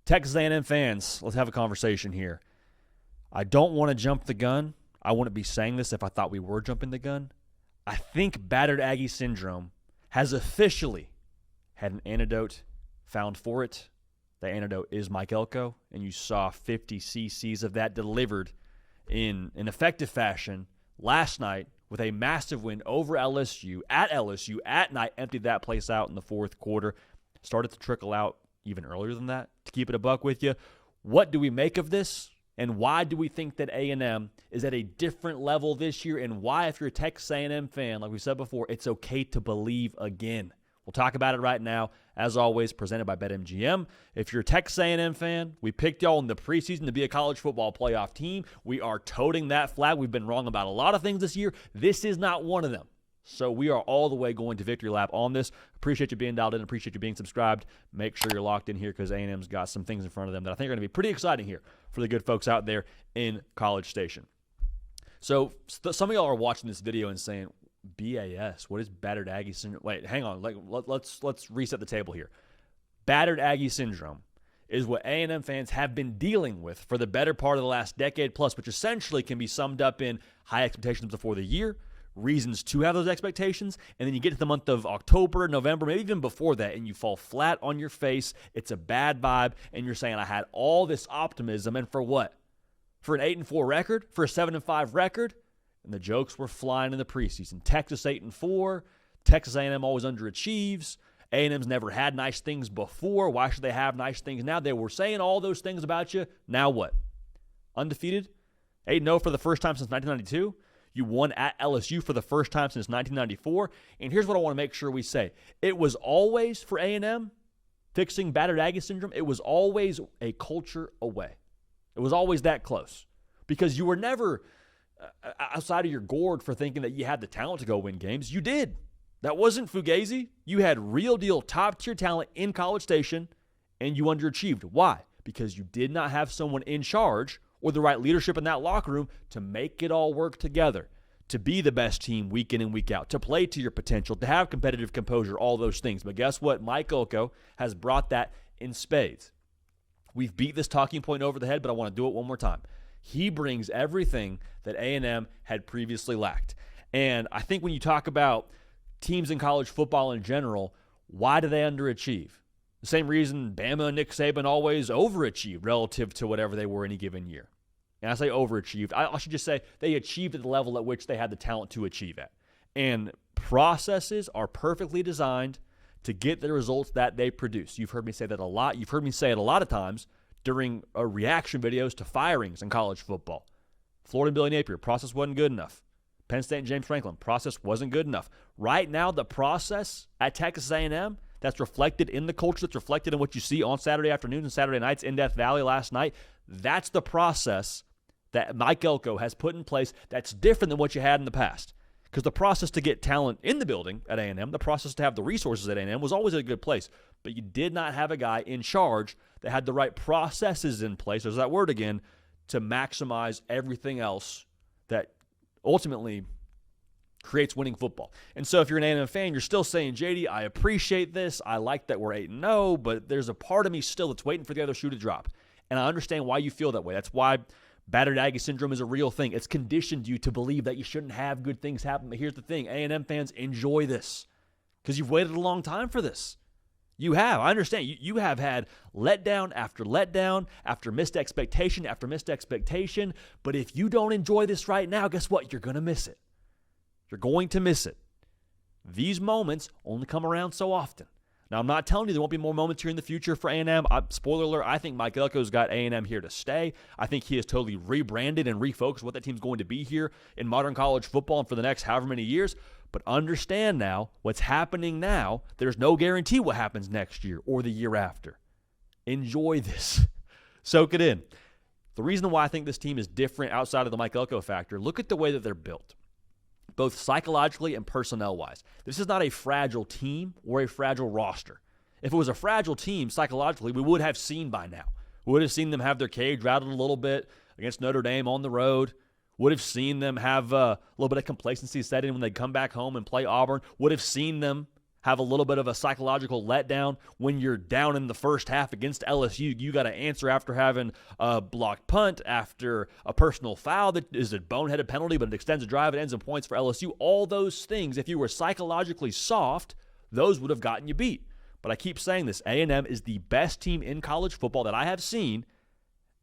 Texas A&M fans, let's have a conversation here. I don't want to jump the gun. I wouldn't be saying this if I thought we were jumping the gun. I think battered Aggie syndrome has officially had an antidote found for it. The antidote is Mike Elko, and you saw 50 cc's of that delivered in an effective fashion last night with a massive win over LSU at night, emptied that place out in the fourth quarter. Started to trickle out even earlier than that, to keep it a buck with you. What do we make of this? And why do we think that A&M is at a different level this year? And why, if you're a Texas A&M fan, like we said before, it's okay to believe again. We'll talk about it right now, as always, presented by BetMGM. If you're a Texas A&M fan, we picked y'all in the preseason to be a college football playoff team. We are toting that flag. We've been wrong about a lot of things this year. This is not one of them. So we are all the way going to victory lap on this. Appreciate you being dialed in. Appreciate you being subscribed. Make sure you're locked in here because A&M's got some things in front of them that I think are going to be pretty exciting here for the good folks out there in College Station. So some of y'all are watching this video and saying, BAS, what is battered Aggie syndrome? Wait, hang on. Let's reset the table here. Battered Aggie syndrome is what A&M fans have been dealing with for the better part of the last decade plus, which essentially can be summed up in high expectations before the year, reasons to have those expectations, and then you get to the month of October, November, maybe even before that, and you fall flat on your face. It's a bad vibe, and you're saying, I had all this optimism, and for what? For an 8-4 record? For a 7-5 record? And the jokes were flying in the preseason. Texas 8-4. Texas A&M always underachieves. A&M's never had nice things before. Why should they have nice things now? They were saying all those things about you. Now what? Undefeated? 8-0 for the first time since 1992. You won at LSU for the first time since 1994. And here's what I want to make sure we say. It was always, for A&M, fixing battered Aggie syndrome, it was always a culture away. It was always that close. Because you were never outside of your gourd for thinking that you had the talent to go win games. You did. That wasn't fugazi. You had real deal top-tier talent in College Station, and you underachieved. Why? Because you did not have someone in charge or the right leadership in that locker room to make it all work together, to be the best team week in and week out, to play to your potential, to have competitive composure, all those things. But guess what? Mike Elko has brought that in spades. We've beat this talking point over the head, but I want to do it one more time. He brings everything that A&M had previously lacked. And I think when you talk about teams in college football in general, why do they underachieve? The same reason Bama and Nick Saban always overachieved relative to whatever they were any given year. And I say overachieved. I should just say they achieved at the level at which they had the talent to achieve at. And processes are perfectly designed to get the results that they produce. You've heard me say that a lot. You've heard me say it a lot of times during reaction videos to firings in college football. Florida and Billy Napier, process wasn't good enough. Penn State and James Franklin, process wasn't good enough. Right now, the process at Texas A&M that's reflected in the culture, that's reflected in what you see on Saturday afternoons and Saturday nights in Death Valley last night, that's the process that Mike Elko has put in place that's different than what you had in the past. Because the process to get talent in the building at A&M, the process to have the resources at A&M was always a good place. But you did not have a guy in charge that had the right processes in place, there's that word again, to maximize everything else that ultimately creates winning football. And so if you're an A&M fan, you're still saying, JD, I appreciate this. I like that we're 8-0, but there's a part of me still that's waiting for the other shoe to drop. And I understand why you feel that way. That's why battered Aggie syndrome is a real thing. It's conditioned you to believe that you shouldn't have good things happen. But here's the thing. A&M fans, enjoy this because you've waited a long time for this. You have. I understand. You have had letdown after missed expectation after missed expectation. But if you don't enjoy this right now, guess what? You're going to miss it. You're going to miss it. These moments only come around so often. Now, I'm not telling you there won't be more moments here in the future for A&M. Spoiler alert, I think Mike Elko's got A&M here to stay. I think he has totally rebranded and refocused what that team's going to be here in modern college football and for the next however many years. But understand now, what's happening now, there's no guarantee what happens next year or the year after. Enjoy this. Soak it in. The reason why I think this team is different outside of the Mike Elko factor, look at the way that they're built, both psychologically and personnel-wise. This is not a fragile team or a fragile roster. If it was a fragile team psychologically, we would have seen by now. We would have seen them have their cage rattled a little bit against Notre Dame on the road. Would have seen them have a little bit of complacency set in when they come back home and play Auburn. Would have seen them have a little bit of a psychological letdown when you're down in the first half against LSU. You got to answer after having a blocked punt, after a personal foul that is a boneheaded penalty, but it extends a drive, it ends in points for LSU. All those things, if you were psychologically soft, those would have gotten you beat. But I keep saying this, A&M is the best team in college football that I have seen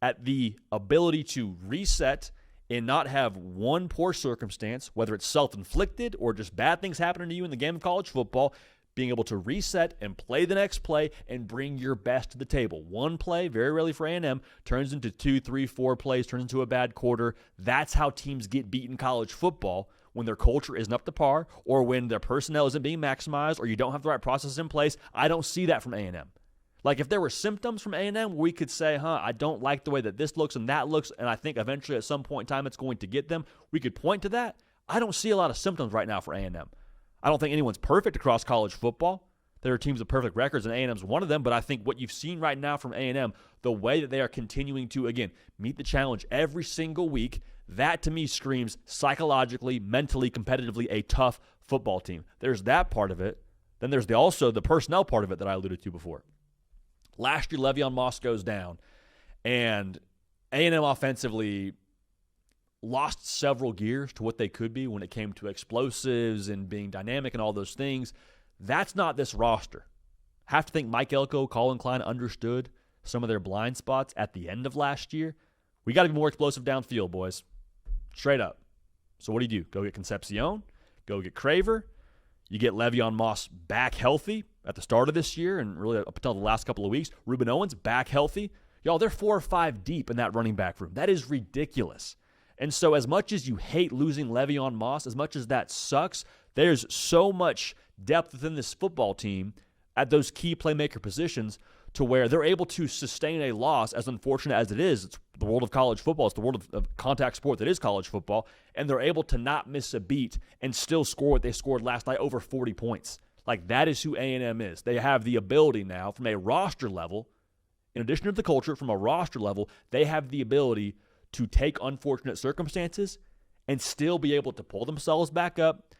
at the ability to reset and not have one poor circumstance, whether it's self-inflicted or just bad things happening to you in the game of college football, being able to reset and play the next play and bring your best to the table. One play, very rarely for A&M, turns into 2, 3, 4 plays, turns into a bad quarter. That's how teams get beat in college football, when their culture isn't up to par or when their personnel isn't being maximized or you don't have the right processes in place. I don't see that from A&M. Like, if there were symptoms from A&M where we could say, I don't like the way that this looks and that looks, and I think eventually at some point in time it's going to get them, we could point to that. I don't see a lot of symptoms right now for A&M. I don't think anyone's perfect across college football. There are teams with perfect records, and A&M's one of them, but I think what you've seen right now from A&M, the way that they are continuing to, again, meet the challenge every single week, that to me screams psychologically, mentally, competitively a tough football team. There's that part of it. Then there's also the personnel part of it that I alluded to before. Last year, Le'Veon Moss goes down, and A&M offensively lost several gears to what they could be when it came to explosives and being dynamic and all those things. That's not this roster. Have to think Mike Elko, Colin Klein understood some of their blind spots at the end of last year. We got to be more explosive downfield, boys. Straight up. So what do? Go get Concepcion. Go get Craver. You get Le'Veon Moss back healthy at the start of this year and really up until the last couple of weeks. Ruben Owens back healthy. Y'all, they're 4 or 5 deep in that running back room. That is ridiculous. And so as much as you hate losing Le'Veon Moss, as much as that sucks, there's so much depth within this football team at those key playmaker positions to where they're able to sustain a loss, as unfortunate as it is. It's the world of college football. It's the world of contact sport that is college football. And they're able to not miss a beat and still score what they scored last night, over 40 points. Like, that is who A&M is. They have the ability now from a roster level, in addition to the culture, from a roster level, they have the ability to take unfortunate circumstances and still be able to pull themselves back up,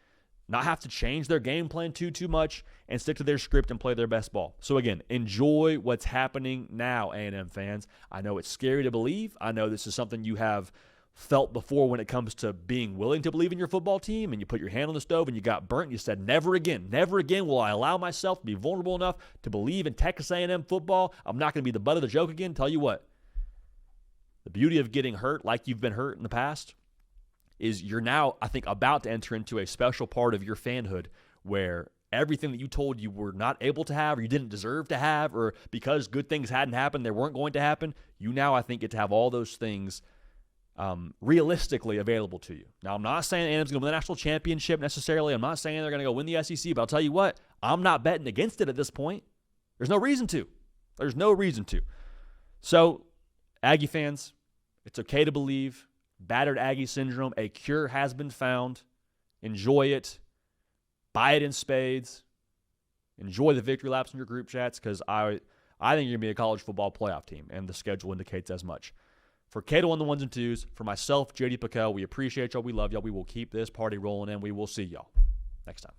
not have to change their game plan too much, and stick to their script and play their best ball. So again, enjoy what's happening now, A&M fans. I know it's scary to believe. I know this is something you have felt before when it comes to being willing to believe in your football team, and you put your hand on the stove and you got burnt and you said, never again will I allow myself to be vulnerable enough to believe in Texas A&M football. I'm not going to be the butt of the joke again. Tell you what, the beauty of getting hurt like you've been hurt in the past is you're now, I think, about to enter into a special part of your fanhood where everything that you told you were not able to have or you didn't deserve to have, or because good things hadn't happened, they weren't going to happen, you now, I think, get to have all those things realistically available to you. Now, I'm not saying A&M's going to win the national championship necessarily. I'm not saying they're going to go win the SEC, but I'll tell you what, I'm not betting against it at this point. There's no reason to. There's no reason to. So, Aggie fans, it's okay to believe. Battered Aggie syndrome, a cure has been found. Enjoy it. Buy it in spades. Enjoy the victory laps in your group chats, because I think you're going to be a college football playoff team, and the schedule indicates as much. For Cato on the ones and twos, for myself, JD PicKell, we appreciate y'all. We love y'all. We will keep this party rolling, and we will see y'all next time.